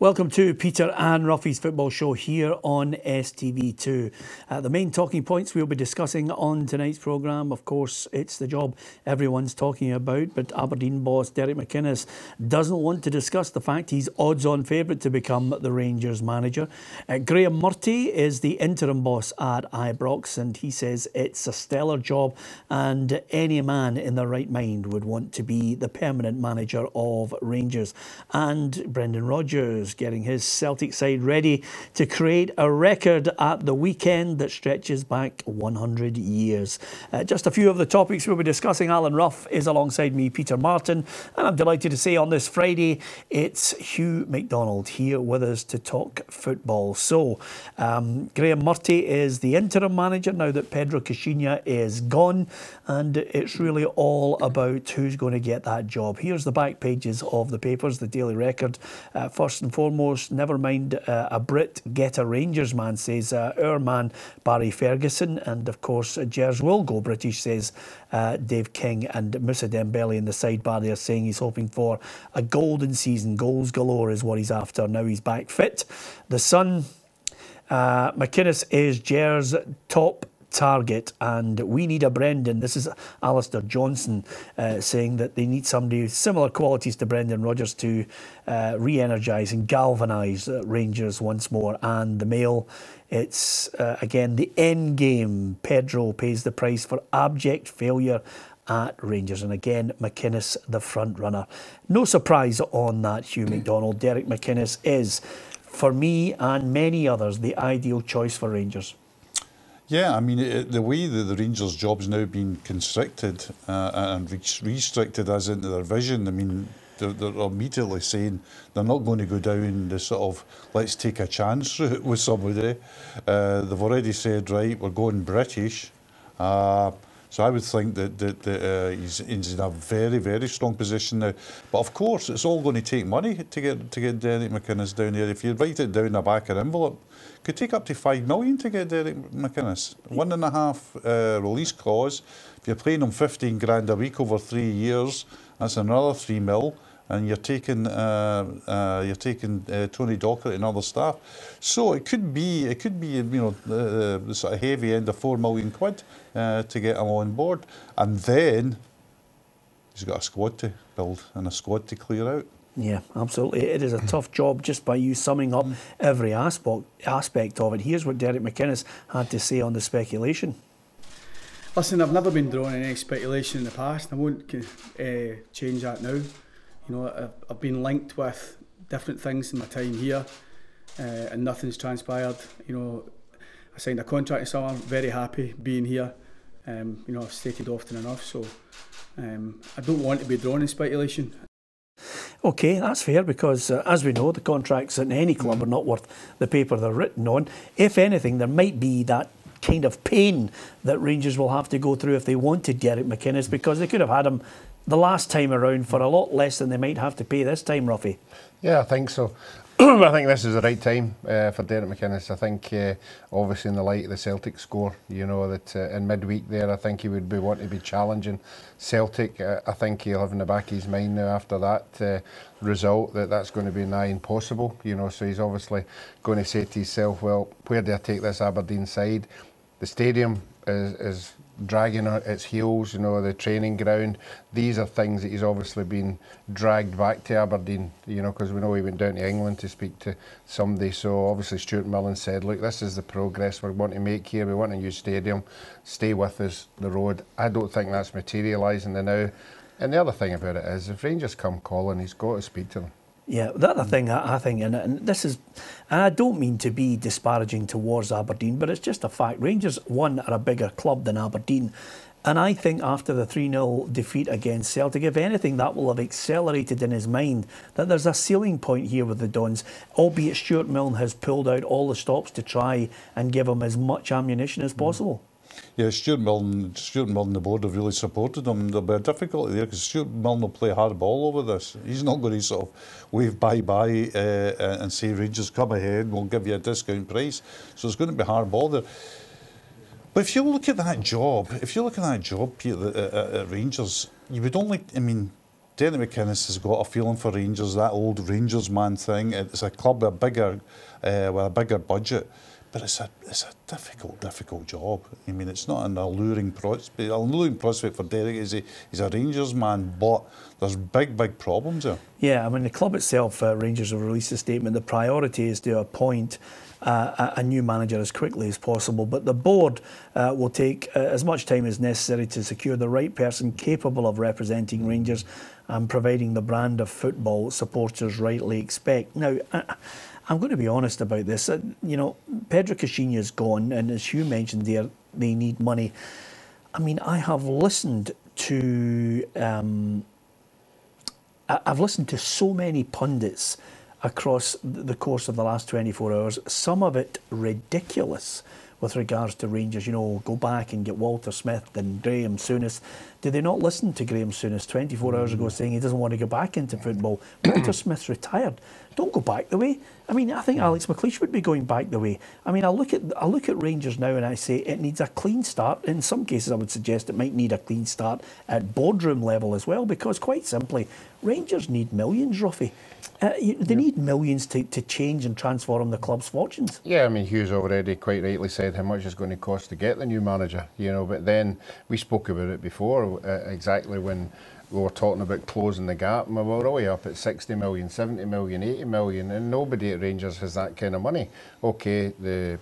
Welcome to Peter and Ruffy's Football Show here on STV2. The main talking points we'll be discussing on tonight's programme, of course, it's the job everyone's talking about, but Aberdeen boss Derek McInnes doesn't want to discuss the fact he's odds-on favourite to become the Rangers manager. Graeme Murty is the interim boss at Ibrox, and he says it's a stellar job and any man in their right mind would want to be the permanent manager of Rangers. And Brendan Rodgers getting his Celtic side ready to create a record at the weekend that stretches back 100 years. Just a few of the topics we'll be discussing. Alan Ruff is alongside me, Peter Martin, and I'm delighted to say on this Friday it's Hugh MacDonald here with us to talk football. So Graeme Murty is the interim manager now that Pedro Caixinha is gone, and it's really all about who's going to get that job. Here's the back pages of the papers, the Daily Record. First and foremost, never mind a Brit get a Rangers man, says our man Barry Ferguson, and of course Gers will go British, says Dave King, and Moussa Dembele in the sidebar there saying he's hoping for a golden season. Goals galore is what he's after now he's back fit. The Sun, McInnes is Gers' top target and we need a Brendan. This is Alistair Johnson saying that they need somebody with similar qualities to Brendan Rodgers to re-energise and galvanise Rangers once more. And the Mail, it's again the end game. Pedro pays the price for abject failure at Rangers, and again McInnes the front runner. No surprise on that, Hugh MacDonald. Derek McInnes is, for me and many others, the ideal choice for Rangers. Yeah, I mean, the way that the Rangers' job's now been constricted and restricted as into their vision, I mean, they're immediately saying they're not going to go down the sort of let's take a chance route with somebody. They've already said, right, we're going British. So I would think that he's in a very, very strong position now. But of course, it's all going to take money to get Derek McInnes down there. If you write it down the back of an envelope, it could take up to $5 million to get Derek McInnes. 1.5 release clause. If you're paying him 15 grand a week over 3 years, that's another 3 mil. And you're taking Tony Docherty and other staff, so it could be you know the sort of heavy end of £4 million to get him on board, and then he's got a squad to build and a squad to clear out. Yeah, absolutely. It is a tough job just by you summing up every aspect of it. Here's what Derek McInnes had to say on the speculation. Listen, I've never been drawn in any speculation in the past. I won't change that now. You know, I've been linked with different things in my time here, and nothing's transpired. You know, I signed a contract in summer, very happy being here. You know, I've stated often enough, so I don't want to be drawn in speculation. Okay, that's fair, because as we know, the contracts in any club are not worth the paper they're written on. If anything, there might be that kind of pain that Rangers will have to go through if they wanted Derek McInnes, because they could have had him the last time around for a lot less than they might have to pay this time, Ruffy. Yeah, I think so. I think this is the right time for Derek McInnes. I think obviously in the light of the Celtic score, you know, that in midweek there, I think he would be wanting to be challenging Celtic. I think he'll have in the back of his mind now after that result that's going to be nigh impossible, you know, so he's obviously going to say to himself, well, where do I take this Aberdeen side? The stadium is dragging its heels, you know, the training ground. These are things that he's obviously been dragged back to Aberdeen, you know, because we know he went down to England to speak to somebody. So obviously Stuart Millen said, look, this is the progress we want to make here. We want a new stadium. Stay with us, the road. I don't think that's materialising now. And the other thing about it is, if Rangers come calling, he's got to speak to them. Yeah, the other thing I think, and this is, and I don't mean to be disparaging towards Aberdeen, but it's just a fact. Rangers, one, are a bigger club than Aberdeen. And I think after the 3-0 defeat against Celtic, if anything, that will have accelerated in his mind that there's a ceiling point here with the Dons, albeit Stuart Milne has pulled out all the stops to try and give him as much ammunition as possible. Yeah, Stuart Milne and the board have really supported him. There'll be a difficulty there because Stuart Milne will play hard ball over this. He's not going to sort of wave bye-bye and say, Rangers, come ahead, we'll give you a discount price. So it's going to be hard ball there. But if you look at that job, Peter, at Rangers, you would only, I mean, Derek McInnes has got a feeling for Rangers, that old Rangers man thing. It's a club with a bigger budget, but it's a difficult job. I mean, it's not an alluring prospect for Derek. He's a Rangers man, but there's big problems there. Yeah, I mean, the club itself, Rangers have released a statement. The priority is to appoint a new manager as quickly as possible, but the board will take as much time as necessary to secure the right person capable of representing Rangers and providing the brand of football supporters rightly expect. Now, I'm going to be honest about this. You know, Pedro Caixinha's gone, and as Hugh mentioned there, they need money. I mean, I have listened to I've listened to so many pundits across the course of the last 24 hours, some of it ridiculous with regards to Rangers. You know, go back and get Walter Smith and Graeme Souness. Did they not listen to Graeme Souness 24 hours ago saying he doesn't want to go back into football? Walter Smith's retired. Don't go back the way. I mean, I think Alex McLeish would be going back the way. I mean, I look at Rangers now and I say it needs a clean start. In some cases, I would suggest it might need a clean start at boardroom level as well, because quite simply, Rangers need millions, Ruffy. They need millions to change and transform the club's fortunes. Yeah, I mean, Hugh's already quite rightly said how much it's going to cost to get the new manager, you know, but then we spoke about it before, exactly when we were talking about closing the gap, and we were already up at 60 million, 70 million, 80 million, and nobody at Rangers has that kind of money. Okay, the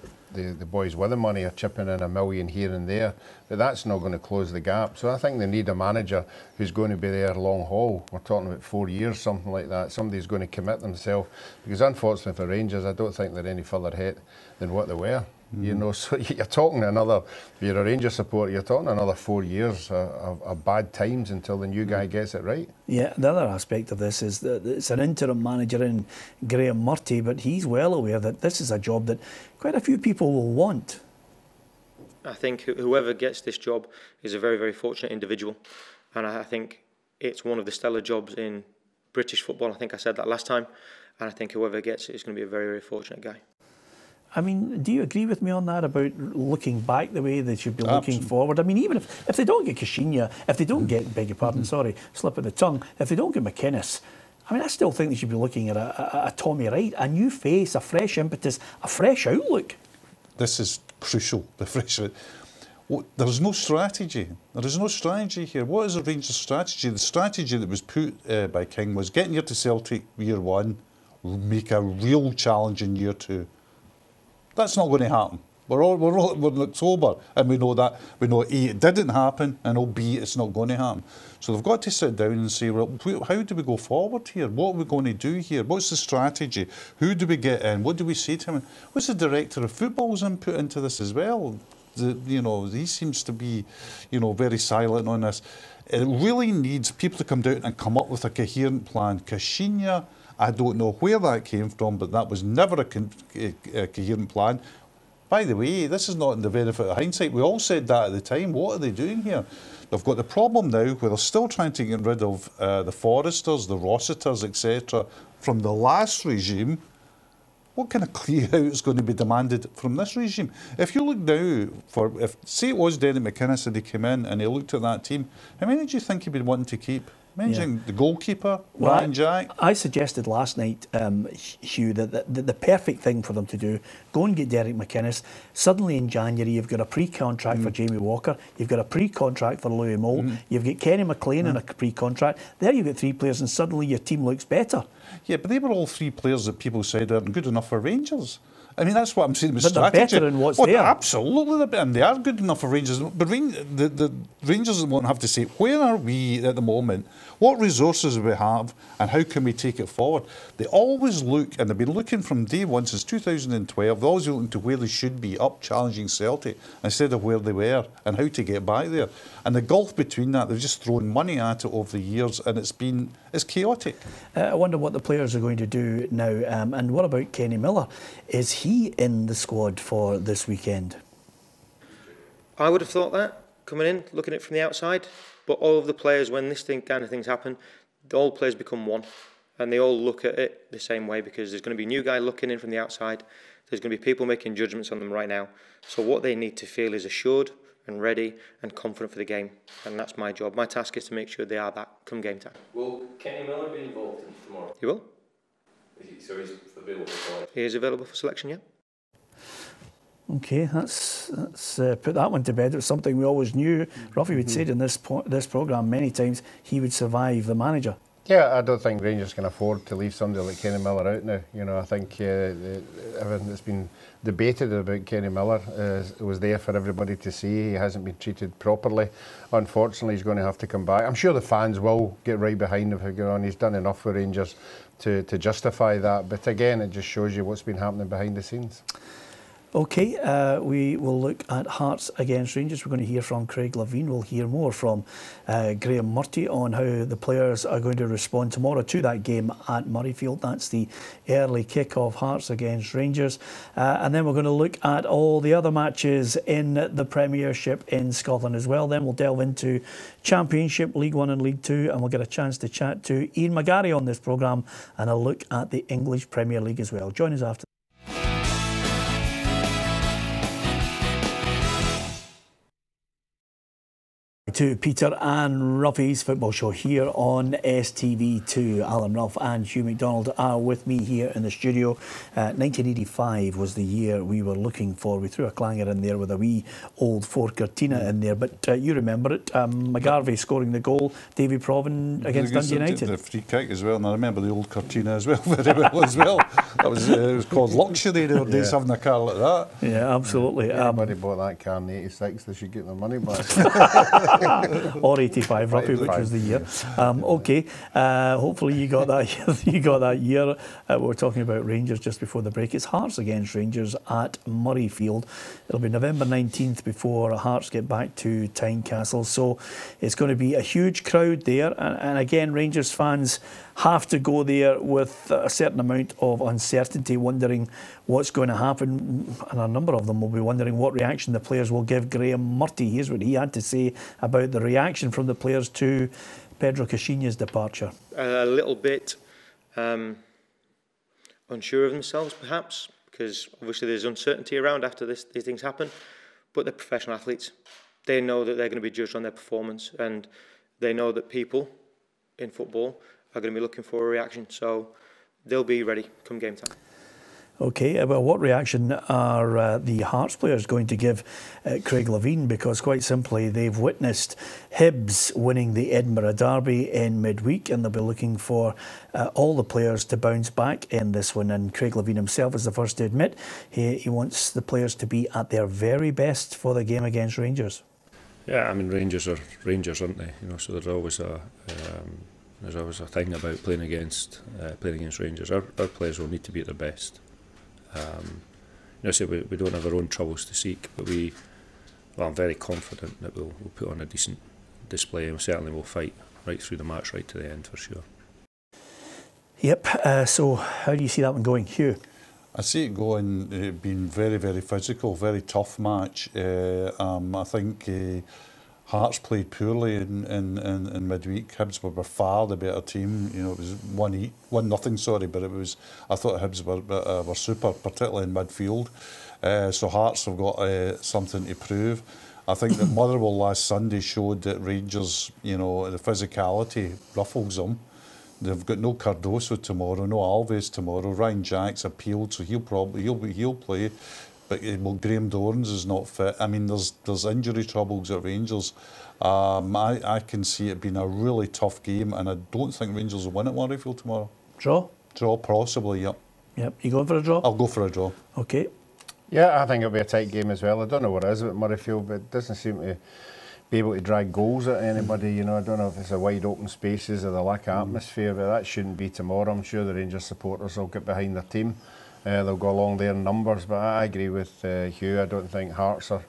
boys with the money are chipping in $1 million here and there, but that's not going to close the gap. So I think they need a manager who's going to be there long haul. We're talking about 4 years, something like that. Somebody's going to commit themselves, because unfortunately for Rangers, I don't think they're any further ahead than what they were. You know, so you're talking another, if you're a Rangers supporter, you're talking another 4 years of bad times until the new guy gets it right. Yeah, the other aspect of this is that it's an interim manager in Graeme Murty, but he's well aware that this is a job that quite a few people will want. I think whoever gets this job is a very, very fortunate individual, and I think it's one of the stellar jobs in British football. I think I said that last time, and I think whoever gets it is going to be a very, very fortunate guy. I mean, do you agree with me on that about looking back the way they should be looking forward? I mean, even if they don't get Caixinha, if they don't get, beg your pardon, sorry, slip of the tongue, if they don't get McInnes, I mean, I still think they should be looking at a Tommy Wright, a new face, a fresh impetus, a fresh outlook. This is crucial, the fresh. There's no strategy. There is no strategy here. What is the Rangers' strategy? The strategy that was put by King was getting here to Celtic year one, make a real challenge in year two. That's not going to happen. We're in October, and we know that. We know A, it didn't happen, and B, it's not going to happen. So they've got to sit down and say, well, how do we go forward here? What are we going to do here? What's the strategy? Who do we get in? What do we say to him? What's the director of football's input into this as well? You know, he seems to be, you know, very silent on this. It really needs people to come down and come up with a coherent plan. Caixinha, I don't know where that came from, but that was never a coherent plan. By the way, this is not in the benefit of hindsight. We all said that at the time. What are they doing here? They've got the problem now where they're still trying to get rid of the Forresters, the Rossiters, etc. from the last regime. What kind of clear out is going to be demanded from this regime? If you look now say it was Derek McInnes and he came in and he looked at that team, how many do you think he'd be wanting to keep? Mentioning the goalkeeper, Ryan Jack. I suggested last night, Hugh, that the perfect thing for them to do, go and get Derek McInnes. Suddenly in January, you've got a pre-contract for Jamie Walker, you've got a pre-contract for Louis Moll, you've got Kenny McLean in a pre-contract. There you've got 3 players, and suddenly your team looks better. Yeah, but they were all 3 players that people said aren't good enough for Rangers. I mean, that's what I'm saying with but strategy. They're better than what's there. Absolutely, and they are good enough for Rangers. But the Rangers won't have to say, where are we at the moment? What resources do we have, and how can we take it forward? They always look, and they've been looking from day one since 2012, they're always looking to where they should be, up challenging Celtic, instead of where they were, and how to get back there. And the gulf between that, they've just thrown money at it over the years, and it's chaotic. I wonder what the players are going to do now. And what about Kenny Miller? Is he in the squad for this weekend? I would have thought that, coming in, looking at it from the outside. But all of the players, when this kind of things happen, all players become one. And they all look at it the same way, because there's going to be a new guy looking in from the outside. There's going to be people making judgments on them right now. So what they need to feel is assured and ready and confident for the game, and that's my job. My task is to make sure they are that come game time. Will Kenny Miller be involved in tomorrow? He will. So he's available for selection? He is available for selection, yeah. Okay, let's put that one to bed. It was something we always knew. Ruffy would said in this programme many times he would survive the manager. Yeah, I don't think Rangers can afford to leave somebody like Kenny Miller out now. You know, I think everything that's been debated about Kenny Miller was there for everybody to see. He hasn't been treated properly. Unfortunately, he's going to have to come back. I'm sure the fans will get right behind him if he goes on. He's done enough for Rangers to justify that. But again, it just shows you what's been happening behind the scenes. Okay, we will look at Hearts against Rangers. We're going to hear from Craig Levein. We'll hear more from Graeme Murty on how the players are going to respond tomorrow to that game at Murrayfield. That's the early kick-off, Hearts against Rangers. And then we're going to look at all the other matches in the Premiership in Scotland as well. Then we'll delve into Championship, League One and League Two, and we'll get a chance to chat to Ian McGarry on this programme and a look at the English Premier League as well. Join us after. To Peter and Ruffy's football show here on STV2. Alan Ruff and Hugh MacDonald are with me here in the studio. 1985 was the year we were looking for. We threw a clanger in there with a wee old Four Cortina in there, but you remember it. McGarvey scoring the goal, Davy Provan against Dundee United. The free kick as well, and I remember the old Cortina as well very well as well. That was it was called luxury nowadays, having a car like that. Yeah, absolutely. Anybody bought that car in '86, they should get their money back. Or 85, Ruffy, which was the year. Okay, hopefully you got that. You got that year. We were talking about Rangers just before the break. It's Hearts against Rangers at Murrayfield. It'll be November 19th before Hearts get back to Tynecastle. So it's going to be a huge crowd there. And again, Rangers fans have to go there with a certain amount of uncertainty, wondering what's going to happen, and a number of them will be wondering what reaction the players will give Graeme Murty. Here's what he had to say about the reaction from the players to Pedro Caixinha's departure. A little bit unsure of themselves, perhaps, because obviously there's uncertainty around after these things happen, but they're professional athletes. They know that they're going to be judged on their performance, and they know that people in football are going to be looking for a reaction, so they'll be ready come game time. Okay, well, what reaction are the Hearts players going to give Craig Levein? Because quite simply, they've witnessed Hibs winning the Edinburgh Derby in midweek, and they'll be looking for all the players to bounce back in this one. And Craig Levein himself is the first to admit he wants the players to be at their very best for the game against Rangers. Yeah, I mean, Rangers are Rangers, aren't they? You know, so there's always a thing about playing against Rangers. Our players will need to be at their best. So we don't have our own troubles to seek, but I'm very confident that we'll put on a decent display, and certainly we'll fight right through the match, right to the end for sure. Yep. So how do you see that one going, Hugh? I see it going, being very, very physical, very tough match. I think Hearts played poorly in midweek. Hibs were far the better team. You know, it was 1-0, sorry, but it was. I thought Hibs were super, particularly in midfield. So Hearts have got something to prove. I think that Motherwell last Sunday showed that Rangers, you know, the physicality ruffles them. They've got no Cardoso tomorrow, no Alves tomorrow. Ryan Jack's appealed, so he'll play. But Graham Dorrans is not fit. I mean, there's injury troubles at Rangers. I can see it being a really tough game, and I don't think Rangers will win at Murrayfield tomorrow. Draw? Draw, possibly, yep. Yep. You going for a draw? I'll go for a draw. Okay. Yeah, I think it'll be a tight game as well. I don't know what it is at Murrayfield, but it doesn't seem to be able to drag goals at anybody. You know, I don't know if it's the wide open spaces or the lack of atmosphere, but that shouldn't be tomorrow. I'm sure the Rangers supporters will get behind their team. They'll go along there in numbers, but I agree with Hugh. I don't think Hearts are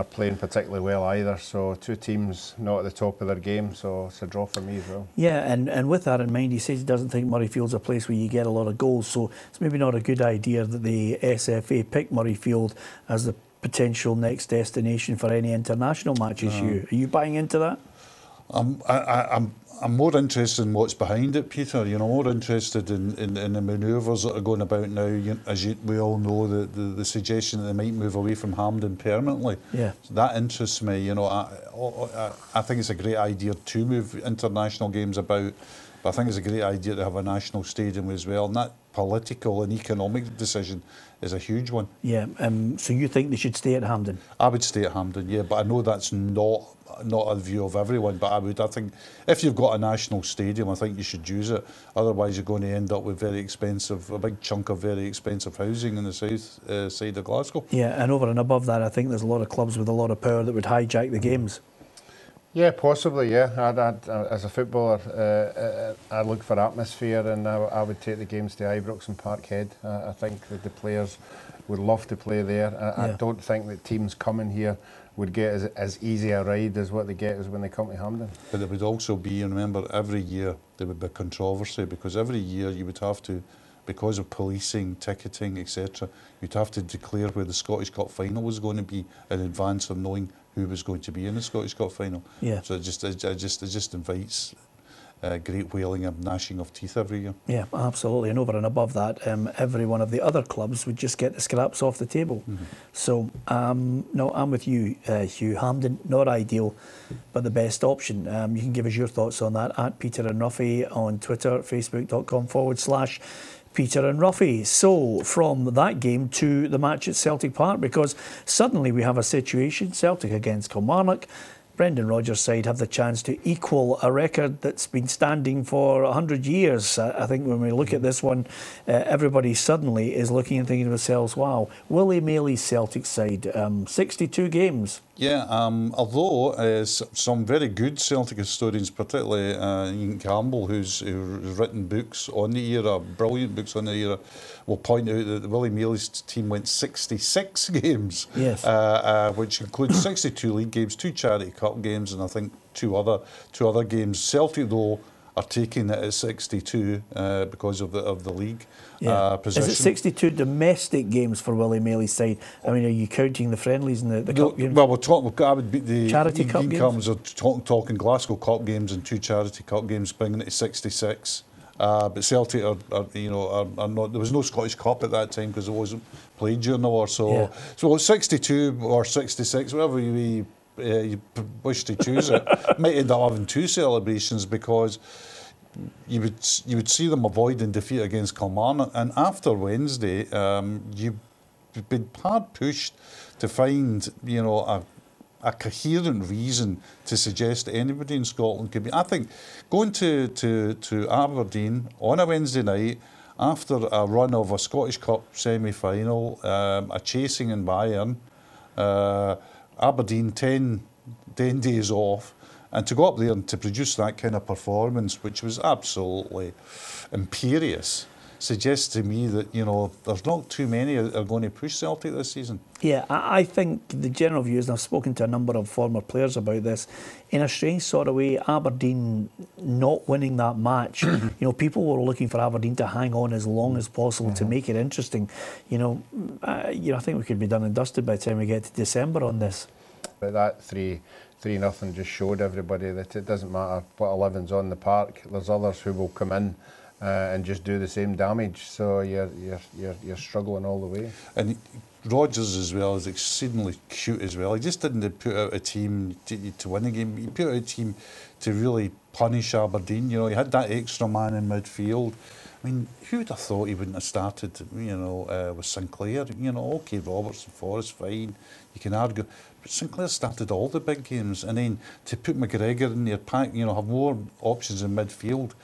playing particularly well either. So two teams not at the top of their game, so it's a draw for me as well. Yeah, and with that in mind, he says he doesn't think Murrayfield's a place where you get a lot of goals, so it's maybe not a good idea that the SFA picked Murrayfield as the potential next destination for any international matches. Hugh, are you buying into that? I'm more interested in what's behind it, Peter. You know, more interested in the manoeuvres that are going about now. We all know, the suggestion that they might move away from Hampden permanently. Yeah, so that interests me. You know, I think it's a great idea to move international games about, but I think it's a great idea to have a national stadium as well. And that political and economic decision is a huge one. Yeah. So you think they should stay at Hampden? I would stay at Hampden, yeah, but I know that's not a view of everyone, but I think if you've got a national stadium, I think you should use it. Otherwise you're going to end up with a big chunk of very expensive housing in the south side of Glasgow. Yeah, and over and above that, I think there's a lot of clubs with a lot of power that would hijack the games. Yeah, possibly, yeah. As a footballer, I look for atmosphere, and I would take the games to Ibrox and Parkhead. I think that the players would love to play there. I don't think that teams coming here would get as easy a ride as what they get as when they come to Hampden. But there would also be, and remember, every year there would be controversy, because every year you would have to, because of policing, ticketing, etc., you'd have to declare where the Scottish Cup final was going to be in advance of knowing who was going to be in the Scottish Cup final. Yeah. So it just invites great wailing and gnashing of teeth every year. Yeah, absolutely. And over and above that, every one of the other clubs would just get the scraps off the table. Mm-hmm. So, no, I'm with you, Hugh. Hampden, not ideal, but the best option. You can give us your thoughts on that at Peter and Ruffy on Twitter, facebook.com/Peter and Ruffy. So from that game to the match at Celtic Park, because suddenly we have a situation, Celtic against Kilmarnock. Brendan Rodgers' side have the chance to equal a record that's been standing for 100 years. I think when we look at this one, everybody suddenly is looking and thinking to themselves, wow, Willie Maley's Celtic side, 62 games. Yeah, although some very good Celtic historians, particularly Ian Campbell, who's written books on the era, brilliant books on the era, will point out that Willie Maley's team went 66 games, yes, which includes 62 league games, 2 charity cup games, and I think two other games. Celtic, though, are taking it at 62 because of the league position. Is it 62 domestic games for Willie Maley's side? I mean, are you counting the friendlies and the cup games? Well, I would beat the charity cup games. Are talking Glasgow Cup games and 2 charity cup games, bringing it to 66. But Celtic are not. There was no Scottish Cup at that time because it wasn't played during the war. So 62 or 66, whatever you wish to choose it, might end up having 2 celebrations, because you would see them avoiding defeat against Kilmarnock, and after Wednesday, you've been hard pushed to find a coherent reason to suggest that anybody in Scotland could be. I think going to Aberdeen on a Wednesday night after a run of a Scottish Cup semi-final, a chasing in Bayern, Aberdeen 10 days off, and to go up there and to produce that kind of performance, which was absolutely imperious, suggests to me that there's not too many are going to push Celtic this season. Yeah, I think the general view is, and I've spoken to a number of former players about this, in a strange sort of way, Aberdeen not winning that match, people were looking for Aberdeen to hang on as long as possible to make it interesting. I think we could be done and dusted by the time we get to December on this. But that 3-0 just showed everybody that it doesn't matter what 11's on the park. There's others who will come in and just do the same damage. So you're struggling all the way. And Rodgers as well is exceedingly cute as well. He just didn't put out a team to win a game. He put out a team to really punish Aberdeen. He had that extra man in midfield. I mean, who would have thought he wouldn't have started, with Sinclair? Okay, Robertson, Forrest, fine. You can argue. But Sinclair started all the big games. And then to put McGregor in there, have more options in midfield.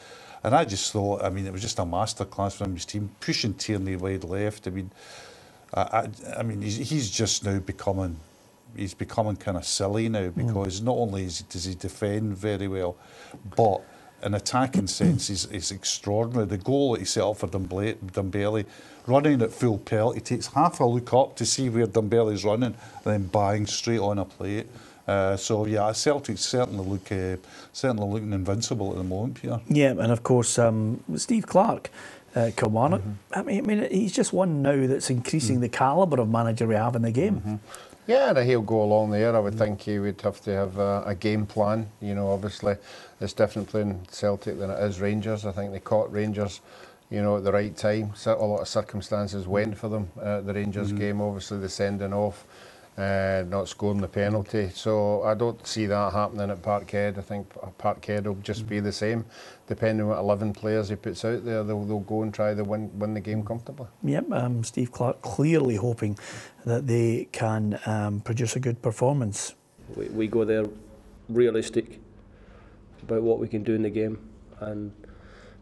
And I just thought, it was just a masterclass from his team, pushing Tierney wide left. He's just now becoming kind of silly now, because not only does he defend very well, but in attacking sense, he's extraordinary. The goal that he set up for Dembele, running at full pelt, he takes half a look up to see where Dembele's running, and then bang, straight on a plate. Celtic certainly looking invincible at the moment, Pierre. Yeah, and of course, Steve Clarke, Kilmarnock. I mean, he's just one now that's increasing the calibre of manager we have in the game. Yeah, and he'll go along there. I would think he would have to have a game plan. You know, obviously it's different playing Celtic than it is Rangers. I think they caught Rangers, you know, at the right time. So a lot of circumstances went for them at the Rangers game. Obviously the sending off, not scoring the penalty. So I don't see that happening at Parkhead. I think Parkhead will just be the same. Depending on what 11 players he puts out there, they'll go and try to win the game comfortably. Yep, Steve Clarke clearly hoping that they can produce a good performance. We go there realistic about what we can do in the game, and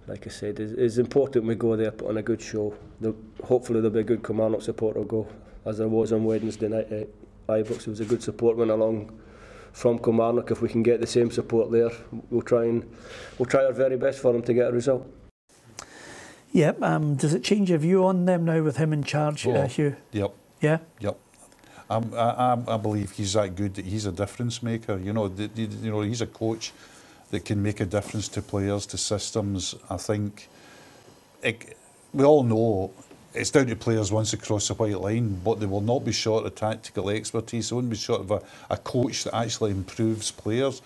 like I said, it's important we go there, put on a good show. Hopefully there'll be a good Kilmarnock support will go, as there was on Wednesday night at Ibrox. There was a good support went along from Kilmarnock. If we can get the same support there, we'll try our very best for them to get a result. Yeah, does it change your view on them now with him in charge, Hugh? Yep. Yeah? Yep. I believe he's that good that he's a difference maker. You know, he's a coach that can make a difference to players, to systems. I think we all know it's down to players once they cross the white line, but they will not be short of tactical expertise. They won't be short of a coach that actually improves players'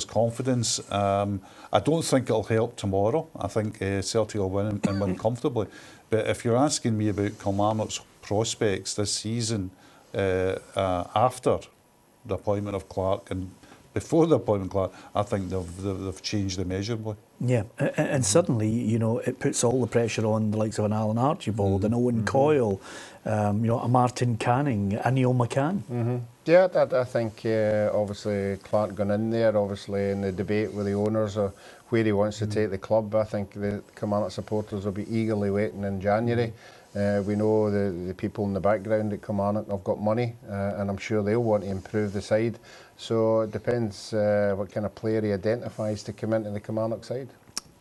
confidence. I don't think it'll help tomorrow. I think Celtic will win and win comfortably. But if you're asking me about Kilmarnock's prospects this season, after the appointment of Clarke and before the appointment of Clarke, I think they've changed immeasurably. Yeah, and suddenly, you know, it puts all the pressure on the likes of an Alan Archibald, an Owen Coyle, you know, a Martin Canning, a Neil McCann. Yeah, I think obviously Clarke gone in there, obviously in the debate with the owners of where he wants to take the club. I think the Kilmarnock supporters will be eagerly waiting in January. We know the people in the background at Kilmarnock have got money, and I'm sure they'll want to improve the side. So it depends what kind of player he identifies to come into the Kilmarnock side.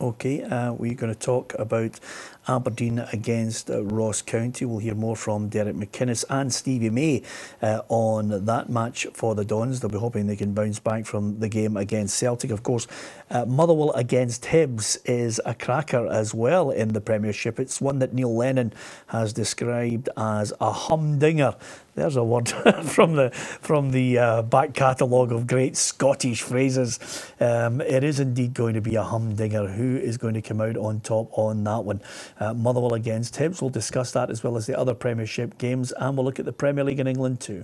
Okay, we're going to talk about Aberdeen against Ross County. We'll hear more from Derek McInnes and Stevie May on that match for the Dons. They'll be hoping they can bounce back from the game against Celtic. Of course, Motherwell against Hibs is a cracker as well in the Premiership. It's one that Neil Lennon has described as a humdinger. There's a word from the back catalogue of great Scottish phrases. It is indeed going to be a humdinger. Who is going to come out on top on that one? Motherwell against Hibs. We'll discuss that as well as the other Premiership games, and we'll look at the Premier League in England too.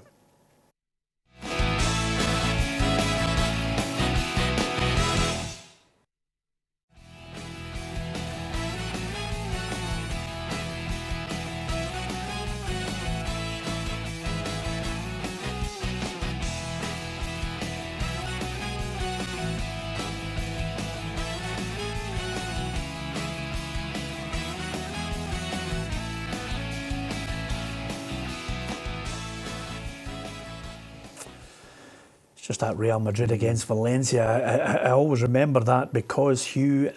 Just that Real Madrid against Valencia. I always remember that because Hugh,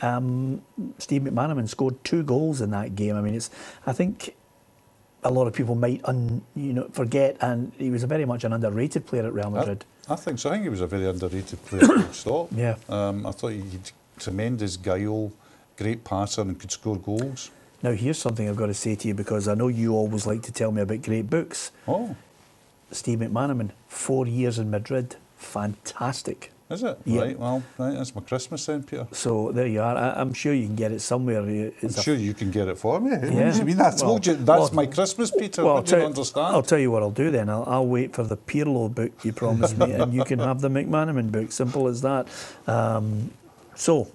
Steve McManaman scored 2 goals in that game. I mean, I think a lot of people might forget, and he was very much an underrated player at Real Madrid. I think so. I think he was a very underrated player. Full stop. Yeah. I thought he had tremendous guile, great passer, and could score goals. Now here's something I've got to say to you, because I know you always like to tell me about great books. Oh. Steve McManaman, 4 years in Madrid. Fantastic. Is it? Yep. Right, well, right, that's my Christmas then, Peter. So there you are. I'm sure you can get it somewhere. I'm sure you can get it for me. Yeah. I mean, I told you, that's my Christmas, Peter. Well, what do you understand? I'll tell you what I'll do then. I'll wait for the Pirlo book you promised me, and you can have the McManaman book. Simple as that. So,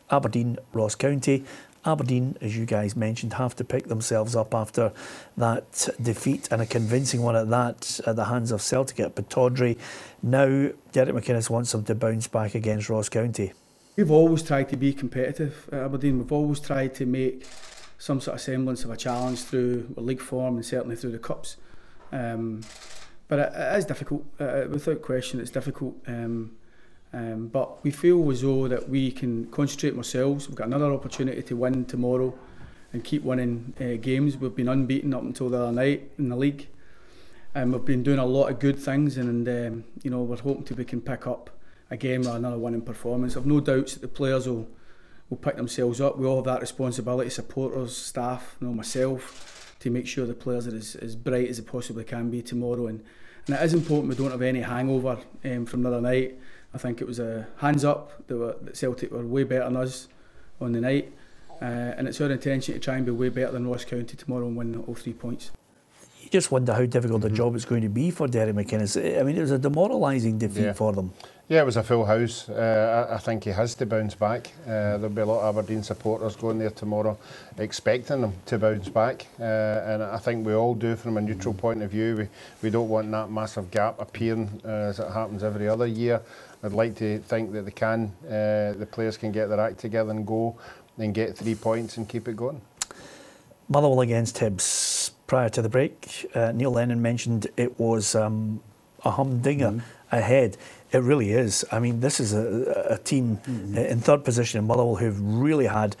Aberdeen, Ross County. Aberdeen, as you guys mentioned, have to pick themselves up after that defeat, and a convincing one at that, at the hands of Celtic at Pittodrie. Now, Derek McInnes wants them to bounce back against Ross County. We've always tried to be competitive at Aberdeen. We've always tried to make some sort of semblance of a challenge through league form and certainly through the cups. But it is difficult, without question. It's difficult. But we feel as though that we can concentrate on ourselves. We've got another opportunity to win tomorrow and keep winning games. We've been unbeaten up until the other night in the league. We've been doing a lot of good things, and we're hoping we can pick up again with another winning performance. I've no doubts that the players will pick themselves up. We all have that responsibility, supporters, staff, myself. to make sure the players are as bright as they possibly can be tomorrow. And it is important we don't have any hangover from the other night. I think it was a hands up that Celtic were way better than us on the night, and it's our intention to try and be way better than Ross County tomorrow and win all 3 points. You just wonder how difficult the job it's going to be for Derek McInnes. I mean, it was a demoralising defeat for them. Yeah, it was a full house. I think he has to bounce back. There'll be a lot of Aberdeen supporters going there tomorrow expecting them to bounce back. And I think we all do from a neutral point of view. We don't want that massive gap appearing as it happens every other year. I'd like to think that the players can get their act together and go and get 3 points and keep it going. Motherwell against Hibs. Prior to the break, Neil Lennon mentioned it was a humdinger ahead. It really is. I mean, this is a team in third position in Motherwell who've really had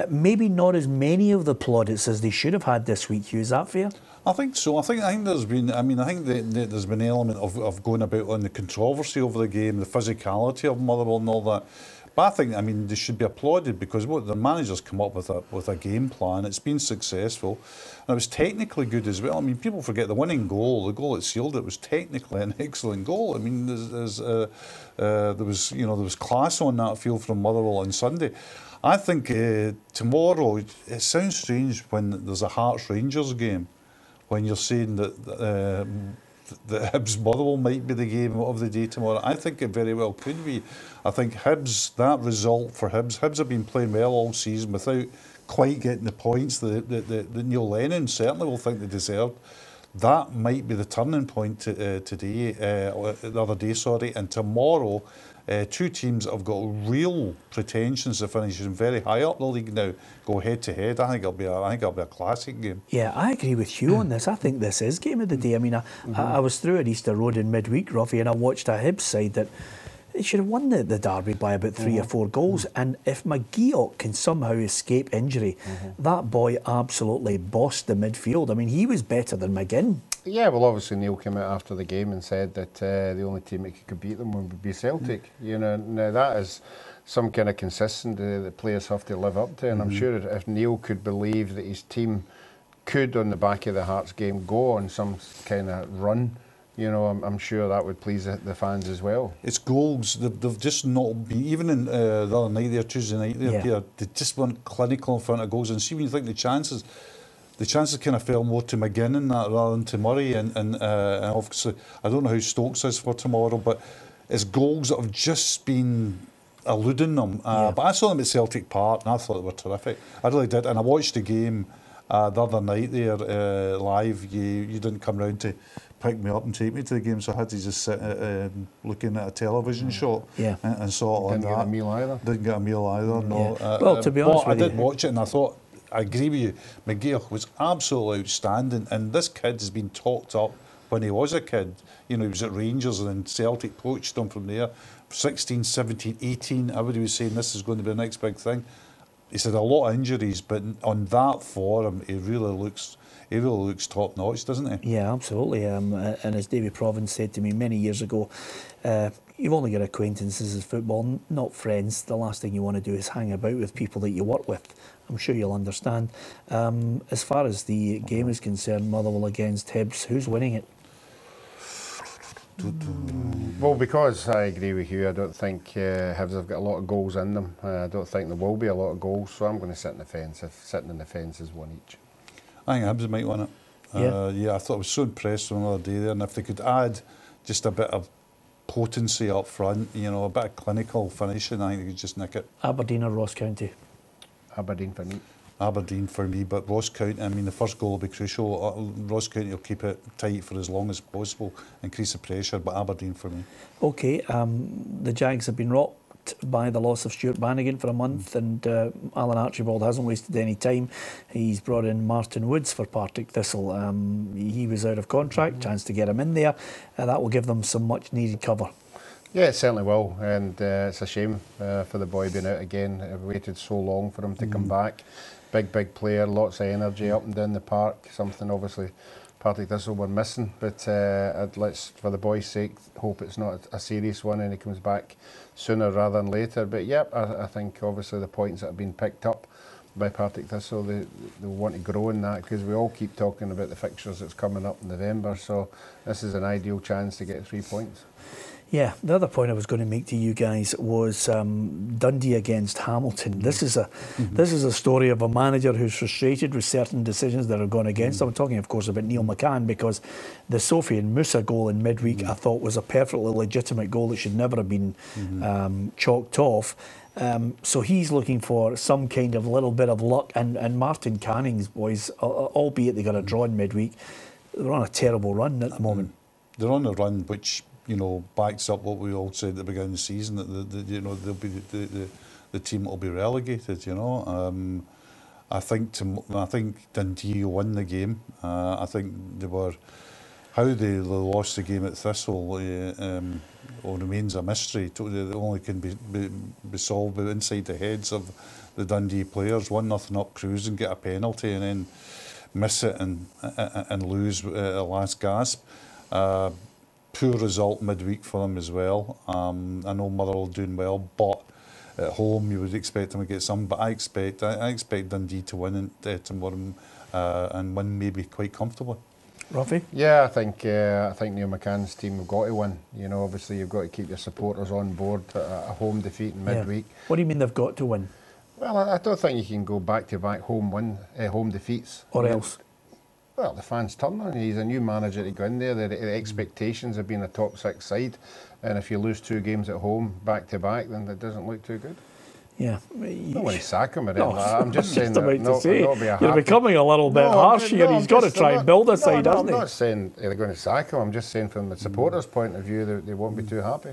maybe not as many of the plaudits as they should have had this week. Hugh, is that fair? I think so. I think there's been. I mean, I think there's been an element of going about on the controversy over the game, the physicality of Motherwell and all that. But I think, I mean, they should be applauded because what the managers come up with a game plan. It's been successful, and it was technically good as well. I mean, people forget the winning goal, the goal that sealed it, was technically an excellent goal. I mean, there was class on that field from Motherwell on Sunday. I think tomorrow, it sounds strange when there's a Hearts Rangers game, when you're saying that. The Hibs Motherwell might be the game of the day tomorrow. I think it very well could be. I think Hibs, that result for Hibs have been playing well all season without quite getting the points that Neil Lennon certainly will think they deserved. That might be the turning point today, the other day, sorry. And tomorrow, two teams that have got real pretensions of finishing very high up the league now go head to head. I think it'll be a classic game. Yeah, I agree with Hugh on this. I think this is game of the day. I mean, I was through at Easter Road in midweek, Ruffy, and I watched a Hibs side that they should have won the derby by about 3 or 4 goals. And if McGeoch can somehow escape injury, that boy absolutely bossed the midfield. I mean, he was better than McGinn. Yeah, well, obviously Neil came out after the game and said that the only team that could beat them would be Celtic. You know, now that is some kind of consistency that players have to live up to. And I'm sure if Neil could believe that his team could, on the back of the Hearts game, go on some kind of run, you know, I'm sure that would please the fans as well. It's goals. They've just not been, even in the other night there, Tuesday night there, Peter, they just weren't clinical in front of goals. And see, when you think the chances kind of fell more to McGinn in that rather than to Murray. And obviously, I don't know how Stokes is for tomorrow, but it's goals that have just been eluding them. But I saw them at Celtic Park and I thought they were terrific. I really did. And I watched the game the other night there live. You didn't come round to pick me up and take me to the game, so I had to just sit looking at a television shot and saw it like that. Didn't get a meal either. Didn't get a meal either, no. Well, to be honest with you, I did watch it and I thought, I agree with you, McGeoch was absolutely outstanding, and this kid has been talked up when he was a kid. You know, he was at Rangers and then Celtic poached him from there. 16, 17, 18, everybody was saying this is going to be the next big thing. He's had a lot of injuries, but on that form, he really looks top notch, doesn't he? Yeah, absolutely. And as David Province said to me many years ago, you've only got acquaintances as football, not friends. The last thing you want to do is hang about with people that you work with. I'm sure you'll understand. As far as the game is concerned, Motherwell against Hibs, who's winning it? Well, because I agree with you, I don't think Hibs have got a lot of goals in them. I don't think there will be a lot of goals, so I'm going to sit in the fence. If sitting in the fence is one each. I think Hibs might win it. I thought I was so impressed with another day there, and if they could add just a bit of potency up front, you know, a bit of clinical finishing, I think they could just nick it. Aberdeen or Ross County? Aberdeen for me. Aberdeen for me, but Ross County, I mean, the first goal will be crucial. Ross County will keep it tight for as long as possible, increase the pressure, but Aberdeen for me. OK, the Jags have been rocked by the loss of Stuart Bannigan for a month, and Alan Archibald hasn't wasted any time. He's brought in Martin Woods for Partick Thistle. He was out of contract, chance to get him in there. That will give them some much needed cover. Yeah, it certainly will, and it's a shame for the boy being out again. I've waited so long for him to come back. Big player, lots of energy up and down the park, something obviously Partick Thistle were missing, but let's, for the boy's sake, hope it's not a serious one and he comes back sooner rather than later. But yep, I think obviously the points that have been picked up by Partick Thistle. They want to grow in that, because we all keep talking about the fixtures that's coming up in November, so this is an ideal chance to get 3 points. Yeah, the other point I was going to make to you guys was Dundee against Hamilton. This is a story of a manager who's frustrated with certain decisions that are gone against him. I'm talking, of course, about Neil McCann, because the Sophie and Musa goal in midweek I thought was a perfectly legitimate goal that should never have been chalked off. So he's looking for some kind of little bit of luck, and Martin Canning's boys, albeit they got a draw in midweek, they're on a terrible run at the moment. They're on a run which, you know, backs up what we all said at the beginning of the season, that you know, they'll be the team that will be relegated. You know, I think Dundee will win the game. I think how they lost the game at Thistle remains a mystery. It only can be solved inside the heads of the Dundee players. 1-0 up cruising, get a penalty, and then miss it and lose at the last gasp. Poor result midweek for them as well. I know Motherwell doing well, but at home you would expect them to get some. But I expect Dundee to win at tomorrow and win maybe quite comfortably. Ruffy? Yeah, I think Neil McCann's team have got to win. You know, obviously you've got to keep your supporters on board. A home defeat in midweek. What do you mean they've got to win? Well, I don't think you can go back-to-back home defeats. Or else? Well, the fans turn on. He's a new manager to go in there. The expectations have been a top 6 side, and if you lose 2 games at home back to back, then that doesn't look too good. Yeah, I don't want to sack him or anything. No, I'm just saying that. You're becoming a little bit harsh here. He's got to try and build a side, hasn't he? I'm not saying they're going to sack him. I'm just saying from the supporters' point of view, they won't be too happy.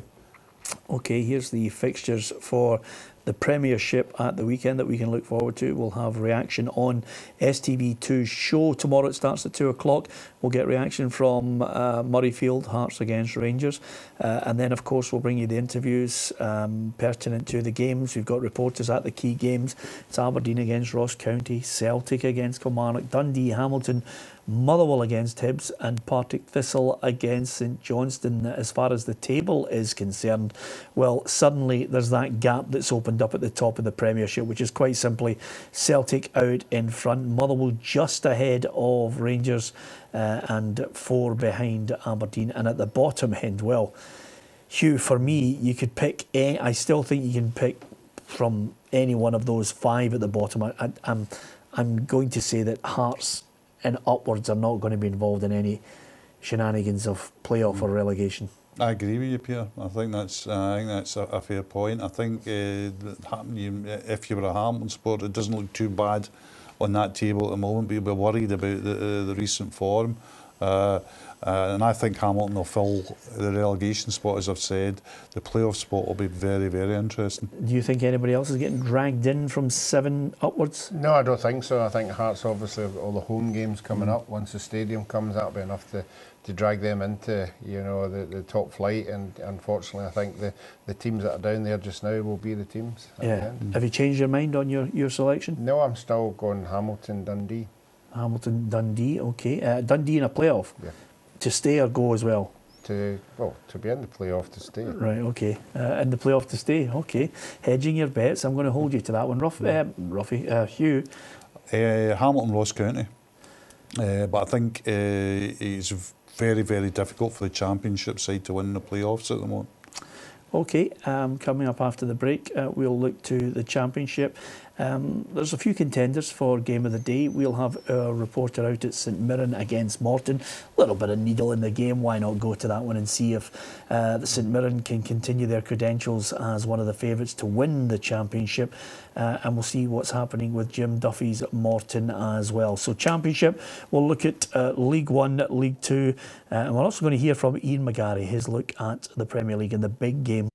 Okay, here's the fixtures for the Premiership at the weekend that we can look forward to. We'll have reaction on STV2's show tomorrow. It starts at 2 o'clock. We'll get reaction from Murrayfield, Hearts against Rangers. And then, of course, we'll bring you the interviews pertinent to the games. We've got reporters at the key games. It's Aberdeen against Ross County, Celtic against Kilmarnock, Dundee, Hamilton, Motherwell against Hibs, and Partick Thistle against St Johnstone. As far as the table is concerned, well, suddenly there's that gap that's opened up at the top of the Premiership, which is quite simply Celtic out in front, Motherwell just ahead of Rangers, and 4 behind Aberdeen. And at the bottom end, well, Hugh, for me, you could pick. I still think you can pick from any one of those 5 at the bottom. I'm going to say that Hearts and upwards are not going to be involved in any shenanigans of playoff or relegation. I agree with you, Peter. I think that's a fair point. I think if you were a Hamilton supporter, it doesn't look too bad on that table at the moment, but you'll be worried about the recent form. And I think Hamilton will fill the relegation spot, as I've said. The playoff spot will be very, very interesting. Do you think anybody else is getting dragged in from 7 upwards? No, I don't think so. I think Hearts obviously have all the home games coming up. Once the stadium comes, that'll be enough to drag them into, you know, the top flight. And unfortunately, I think the teams that are down there just now will be the teams. Yeah. Have you changed your mind on your selection? No, I'm still going Hamilton, Dundee. Hamilton, Dundee, okay. Dundee in a playoff? Yeah. To stay or go as well? To be in the playoff to stay. Right, okay. In the playoff to stay, okay. Hedging your bets, I'm going to hold you to that one. Ruffy, Hugh? Hamilton, Ross County. But I think it's very, very difficult for the Championship side to win the playoffs at the moment. Okay, coming up after the break, we'll look to the Championship. There's a few contenders for Game of the Day. We'll have our reporter out at St Mirren against Morton. A little bit of needle in the game. Why not go to that one and see if the St Mirren can continue their credentials as one of the favourites to win the Championship. And we'll see what's happening with Jim Duffy's Morton as well. So Championship, we'll look at League 1, League 2. And we're also going to hear from Ian McGarry, his look at the Premier League and the big game.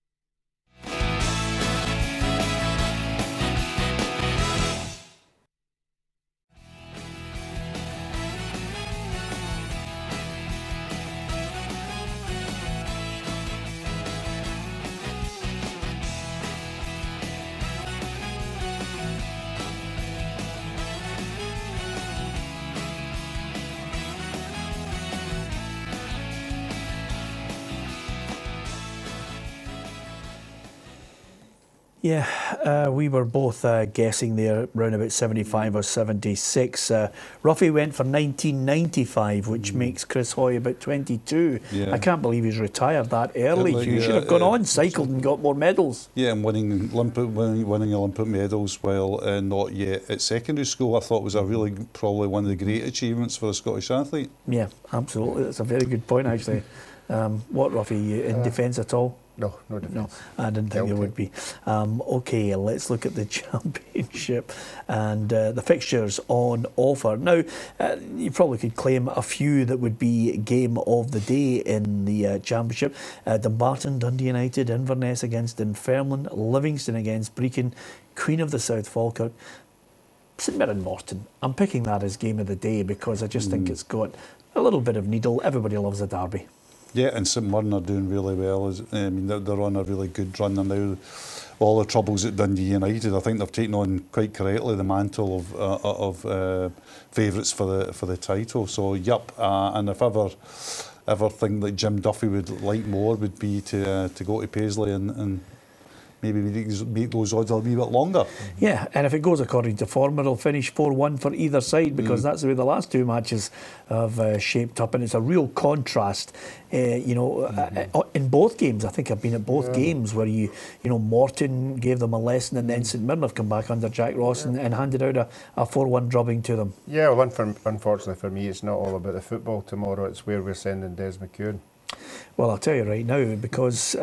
Yeah, we were both guessing there around about 75 or 76. Ruffy went for 1995, which makes Chris Hoy about 22. Yeah. I can't believe he's retired that early. Hugh should have gone on, cycled and got more medals. Yeah, and winning Olympic medals while not yet at secondary school, I thought was probably one of the great achievements for a Scottish athlete. Yeah, absolutely. That's a very good point, actually. What, Ruffy, in defence at all? No defence. No, I didn't think there would be. OK, let's look at the Championship and the fixtures on offer. Now, you probably could claim a few that would be game of the day in the Championship. Dumbarton, Dundee United, Inverness against Dunfermline, Livingston against Brecon, Queen of the South Falkirk, St Mirren Morton. I'm picking that as game of the day because I just think it's got a little bit of needle. Everybody loves a derby. Yeah, and St Mirren are doing really well. I mean, they're on a really good run. And now all the troubles at Dundee United, I think they've taken on quite correctly the mantle of favourites for the title. So, and if ever thing that Jim Duffy would like more would be to go to Paisley and maybe make those odds a wee bit longer. Yeah, and if it goes according to form, it'll finish 4-1 for either side because that's the way the last two matches have shaped up, and it's a real contrast. In both games, I think I've been at both games where Morton gave them a lesson, and then St Mirren have come back under Jack Ross and handed out a 4-1 drubbing to them. Yeah, well, unfortunately for me, it's not all about the football tomorrow. It's where we're sending Des McEwen. Well, I'll tell you right now, because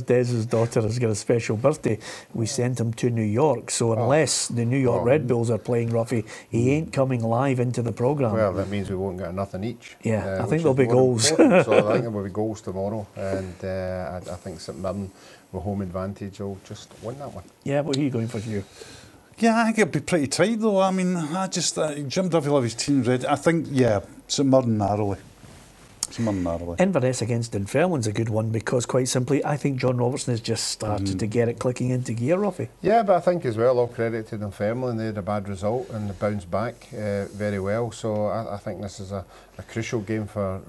Des's daughter has got a special birthday, we sent him to New York. So unless the New York Red Bulls are playing, Ruffy, he ain't coming live into the programme. Well, that means we won't get nothing each. Yeah, I think there'll be goals. So I think there will be goals tomorrow, and I think St Mirren, with home advantage, will just win that one. Yeah, what are you going for, Hugh? Yeah, I think it'd be pretty tight though. I mean, Jim Duffy will have his team ready. I think, St Mirren narrowly. Inverness against Dunfermline's a good one because, quite simply, I think John Robertson has just started to get it clicking into gear, Ruffy. Yeah, but I think as well, all credit to Dunfermline, they had a bad result and they bounced back very well. So I think this is a crucial game for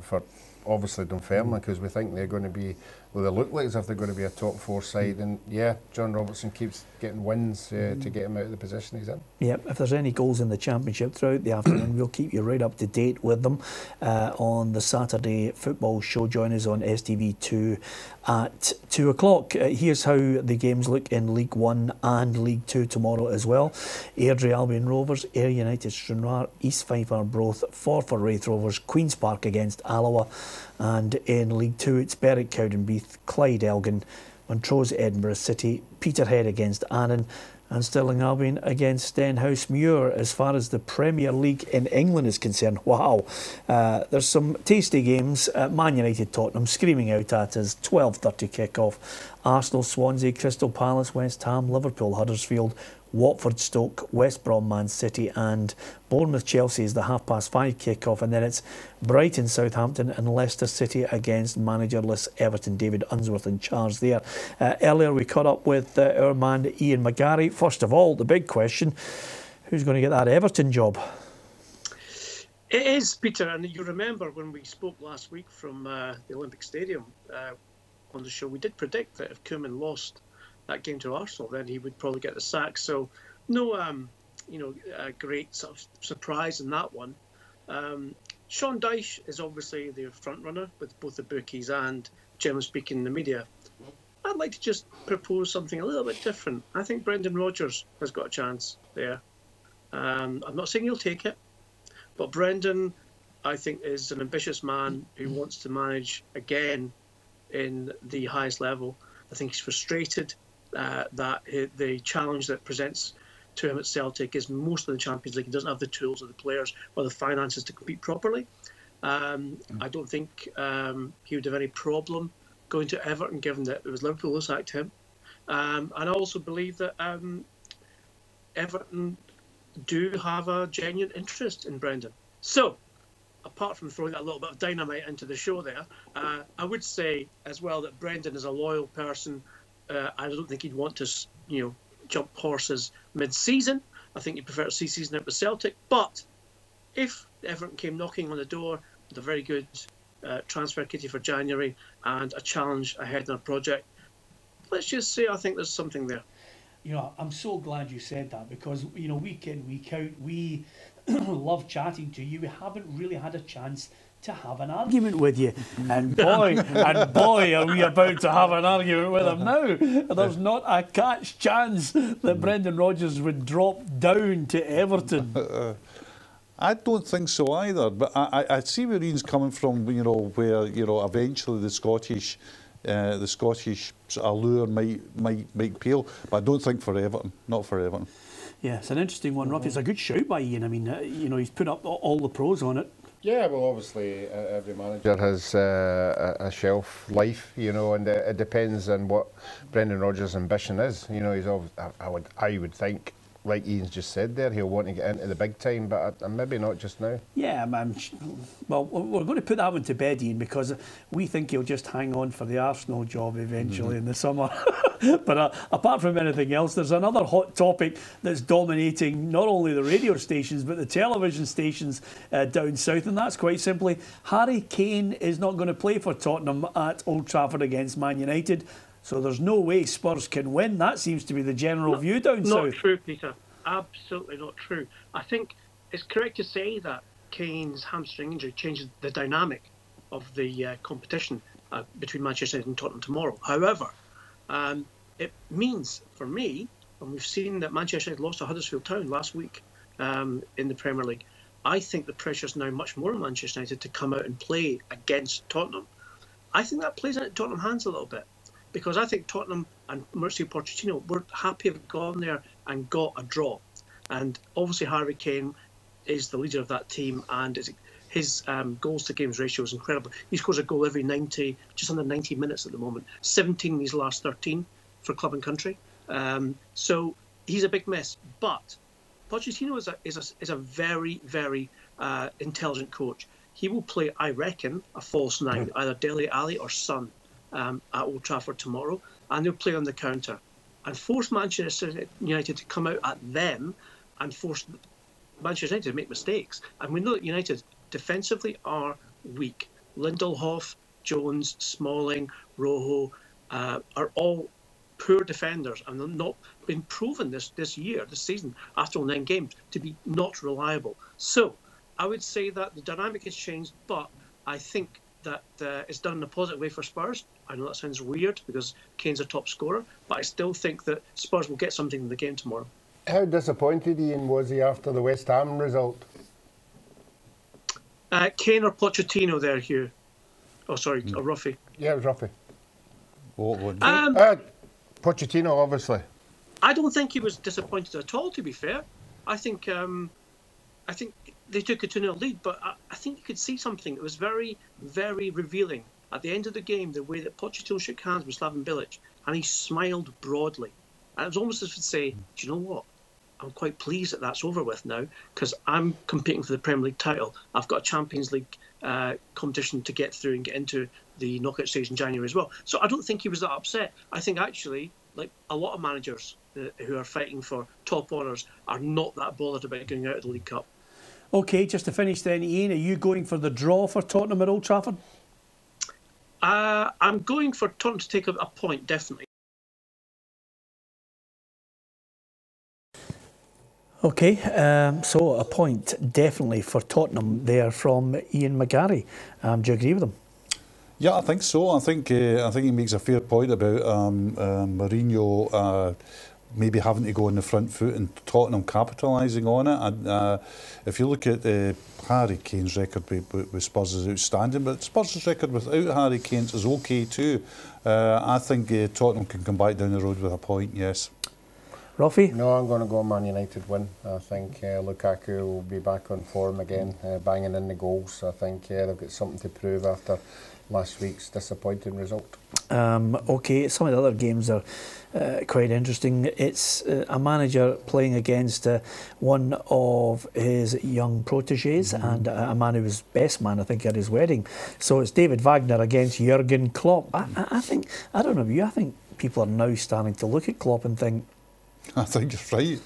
obviously Dunfermline because we think they're going to be, well, they look like as if they're going to be a top four side, and John Robertson keeps getting wins to get him out of the position he's in. Yeah, if there's any goals in the Championship throughout the afternoon, we'll keep you right up to date with them on the Saturday football show. Join us on STV2 at 2 o'clock. Here's how the games look in League 1 and League 2 tomorrow as well. Airdrie Albion Rovers, Ayr United Stranraer, East Fife Arbroath, Forfar Wraith Rovers, Queen's Park against Alloa, and in League 2 it's Berwick Cowdenbeath, Clyde Elgin, Montrose Edinburgh City, Peterhead against Annan, and Stirling Albion against Stenhousemuir. As far as the Premier League in England is concerned, wow, there's some tasty games. Man United Tottenham screaming out at us, 12:30 kick-off. Arsenal Swansea, Crystal Palace West Ham, Liverpool Huddersfield, Watford Stoke, West Brom Man City, and Bournemouth Chelsea is the 5:30 kick-off, and then it's Brighton Southampton and Leicester City against managerless Everton. David Unsworth in charge there. Earlier we caught up with our man Ian McGarry. First of all, the big question, who's going to get that Everton job? It is, Peter, and you remember when we spoke last week from the Olympic Stadium on the show, we did predict that if Koeman lost that game to Arsenal, then he would probably get the sack. So no, a great sort of surprise in that one. Sean Dyche is obviously the front runner with both the bookies and, generally speaking, the media. I'd like to just propose something a little bit different. I think Brendan Rodgers has got a chance there. I'm not saying he'll take it, but Brendan, I think, is an ambitious man who wants to manage again in the highest level. I think he's frustrated that the challenge that presents to him at Celtic is most of the Champions League. He doesn't have the tools or the players or the finances to compete properly. I don't think he would have any problem going to Everton, given that it was Liverpool who sacked him. And I also believe that Everton do have a genuine interest in Brendan. So, apart from throwing that little bit of dynamite into the show there, I would say as well that Brendan is a loyal person. I don't think he'd want to, jump horses mid-season. I think he'd prefer to see season out with Celtic. But if Everton came knocking on the door with a very good transfer kitty for January and a challenge ahead in a project, let's just say I think there's something there. You know, I'm so glad you said that, because, you know, week in, week out, we love chatting to you. We haven't really had a chance to have an argument with you. And boy, are we about to have an argument with him now. There's not a catch chance that Brendan Rodgers would drop down to Everton. I don't think so either, but I see where Ian's coming from, you know, where, you know, eventually the Scottish allure might pale, but I don't think for Everton, not for Everton. Yeah, it's an interesting one, Ruff. It's a good shout by Ian. I mean, you know, he's put up all the pros on it. Yeah, well, obviously every manager has a shelf life, you know, and it depends on what Brendan Rodgers' ambition is. You know, he's I would think, like Ian's just said there, he'll want to get into the big time, but maybe not just now. Yeah, well, we're going to put that one to bed, Ian, because we think he'll just hang on for the Arsenal job eventually in the summer. But apart from anything else, there's another hot topic that's dominating not only the radio stations but the television stations down south, and that's quite simply Harry Kane is not going to play for Tottenham at Old Trafford against Man United. So there's no way Spurs can win. That seems to be the general view down south. Not true, Peter. Absolutely not true. I think it's correct to say that Kane's hamstring injury changes the dynamic of the competition between Manchester United and Tottenham tomorrow. However, it means, for me, and we've seen that Manchester United lost to Huddersfield Town last week in the Premier League, I think the pressure's now much more on Manchester United to come out and play against Tottenham. I think that plays into Tottenham's hands a little bit, because I think Tottenham and Mauricio Pochettino were happy to have gone there and got a draw. And obviously Harry Kane is the leader of that team, and his goals to games ratio is incredible. He scores a goal every 90, just under 90 minutes at the moment. 17 in his last 13 for club and country. So he's a big miss. But Pochettino is a very, very intelligent coach. He will play, I reckon, a false nine, either Dele Alli or Son, at Old Trafford tomorrow, and they'll play on the counter and force Manchester United to come out at them and force Manchester United to make mistakes. And we know that United defensively are weak. Lindelof, Jones, Smalling, Rojo are all poor defenders, and they've not been proven this season, after all 9 games, to be not reliable. So I would say that the dynamic has changed, but I think that it's done in a positive way for Spurs. I know that sounds weird because Kane's a top scorer, but I still think that Spurs will get something in the game tomorrow. How disappointed, Ian, was he after the West Ham result? Kane or Pochettino there, Hugh? Oh, sorry, or Ruffy? Yeah, it was Ruffy. What Pochettino, obviously. I don't think he was disappointed at all, to be fair. I think they took a 2-0 lead, but I think you could see something that was very, very revealing. At the end of the game, the way that Pochettino shook hands with Slaven Bilic, and he smiled broadly. And it was almost as if to say, do you know what? I'm quite pleased that that's over with now, because I'm competing for the Premier League title. I've got a Champions League competition to get through and get into the knockout stage in January as well. So I don't think he was that upset. I think actually, like a lot of managers who are fighting for top honours, are not that bothered about going out of the League Cup. OK, just to finish then, Ian, are you going for the draw for Tottenham at Old Trafford? I'm going for Tottenham to take a point, definitely. OK, so a point definitely for Tottenham there from Ian McGarry. Do you agree with him? Yeah, I think so. I think he makes a fair point about Mourinho maybe having to go on the front foot and Tottenham capitalising on it. And if you look at Harry Kane's record with Spurs is outstanding, but Spurs' record without Harry Kane's is okay too. I think Tottenham can come back down the road with a point, yes. Ruffy? No, I'm going to go Man United win. I think Lukaku will be back on form again, banging in the goals. I think they've got something to prove after last week's disappointing result. OK, some of the other games are quite interesting. It's a manager playing against one of his young proteges and a man who was best man, I think, at his wedding. So it's David Wagner against Jurgen Klopp. I think, I don't know you, I think people are now starting to look at Klopp and think, I think you're right.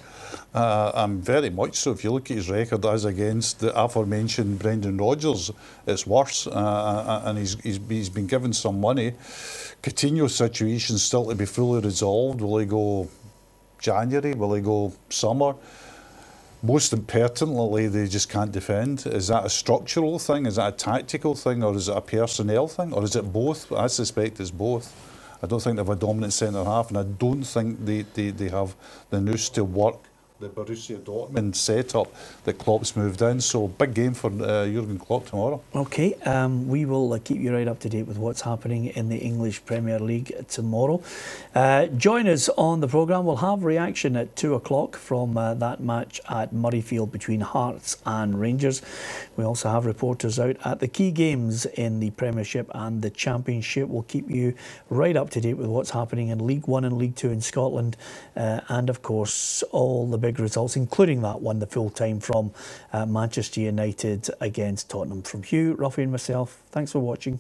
Very much so. If you look at his record as against the aforementioned Brendan Rodgers, it's worse. And he's been given some money. Coutinho's situation still to be fully resolved. Will he go January? Will he go summer? Most impertinently, they just can't defend. Is that a structural thing? Is that a tactical thing? Or is it a personnel thing? Or is it both? I suspect it's both. I don't think they have a dominant centre half, and I don't think they have the nous to work the Borussia Dortmund setup that Klopp's moved in. So big game for Jurgen Klopp tomorrow. Okay, we will keep you right up to date with what's happening in the English Premier League tomorrow. Join us on the programme. We'll have reaction at 2 o'clock from that match at Murrayfield between Hearts and Rangers. We also have reporters out at the key games in the Premiership and the Championship. We'll keep you right up to date with what's happening in League 1 and League 2 in Scotland, and of course all the big results, including that one, the full time from Manchester United against Tottenham. From Hugh, Ruffy and myself, thanks for watching.